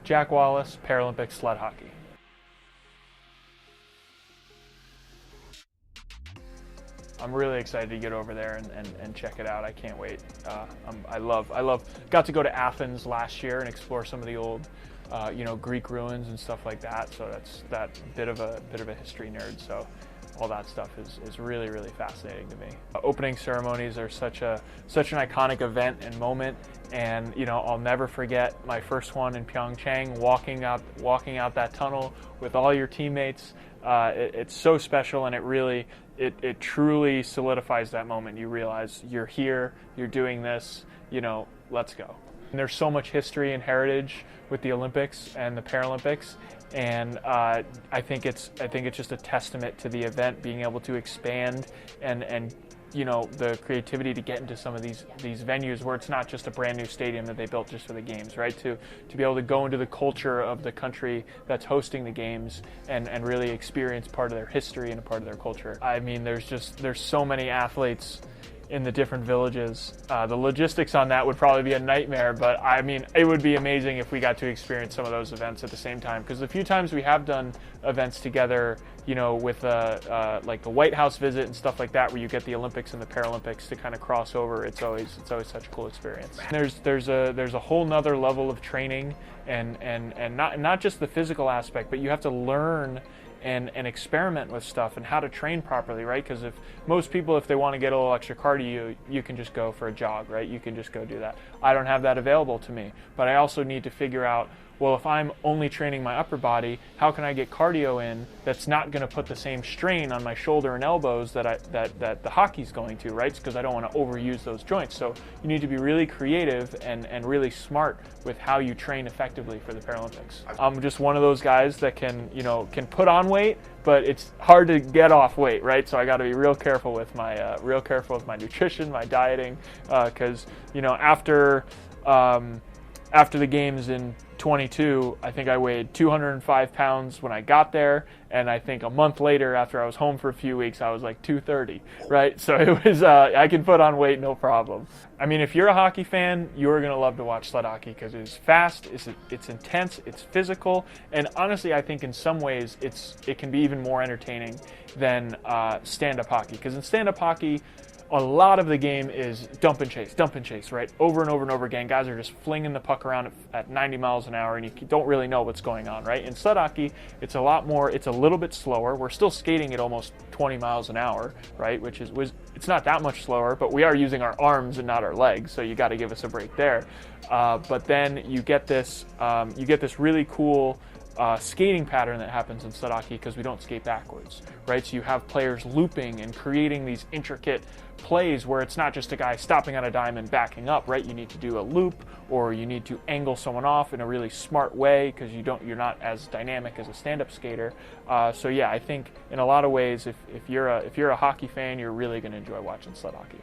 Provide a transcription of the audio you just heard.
Jack Wallace, Paralympic sled hockey. I'm really excited to get over there and check it out. I can't wait. Got to go to Athens last year and explore some of the old, Greek ruins and stuff like that. So that's that bit of a history nerd. So all that stuff is really, really fascinating to me. Opening ceremonies are such an iconic event and moment, and I'll never forget my first one in Pyeongchang, walking out that tunnel with all your teammates. It's so special, and it truly solidifies that moment. You realize you're here, you're doing this, let's go. And there's so much history and heritage with the Olympics and the Paralympics, and I think it's just a testament to the event being able to expand and the creativity to get into some of these venues where it's not just a brand new stadium that they built just for the games, right? To be able to go into the culture of the country that's hosting the games and really experience part of their history and a part of their culture. I mean, there's so many athletes in the different villages. The logistics on that would probably be a nightmare, but I mean, it would be amazing if we got to experience some of those events at the same time, because the few times we have done events together, with like the White House visit and stuff like that, where you get the Olympics and the Paralympics to kind of cross over, it's always such a cool experience. There's a whole nother level of training and not just the physical aspect, but you have to learn and experiment with stuff and how to train properly, right? Because if most people, if they want to get a little extra cardio, you can just go for a jog, right? You can just go do that. I don't have that available to me, but I also need to figure out, well, if I'm only training my upper body, how can I get cardio in that's not going to put the same strain on my shoulder and elbows that the hockey's going to, right? Because I don't want to overuse those joints. So you need to be really creative and really smart with how you train effectively for the Paralympics. I'm just one of those guys that can put on weight, but it's hard to get off weight, right? So I got to be real careful with my nutrition, my dieting, because after the games in 22, I think I weighed 205 pounds when I got there, and I think a month later, after I was home for a few weeks, I was like 230, right? So it was, I can put on weight, no problem. I mean, if you're a hockey fan, you're going to love to watch sled hockey because it's fast, it's intense, it's physical, and honestly, I think in some ways it can be even more entertaining than stand-up hockey, because in stand-up hockey, a lot of the game is dump and chase, right? Over and over and over again. Guys are just flinging the puck around at 90 miles an hour, and you don't really know what's going on, right? In sled hockey, it's a little bit slower. We're still skating at almost 20 miles an hour, right? It's not that much slower, but we are using our arms and not our legs, so you got to give us a break there. But then you get this really cool skating pattern that happens in sled hockey because we don't skate backwards, right? So you have players looping and creating these intricate plays where it's not just a guy stopping on a dime and backing up, right? You need to do a loop, or you need to angle someone off in a really smart way because you're not as dynamic as a stand-up skater. So yeah, I think in a lot of ways, if you're a hockey fan, you're really going to enjoy watching sled hockey.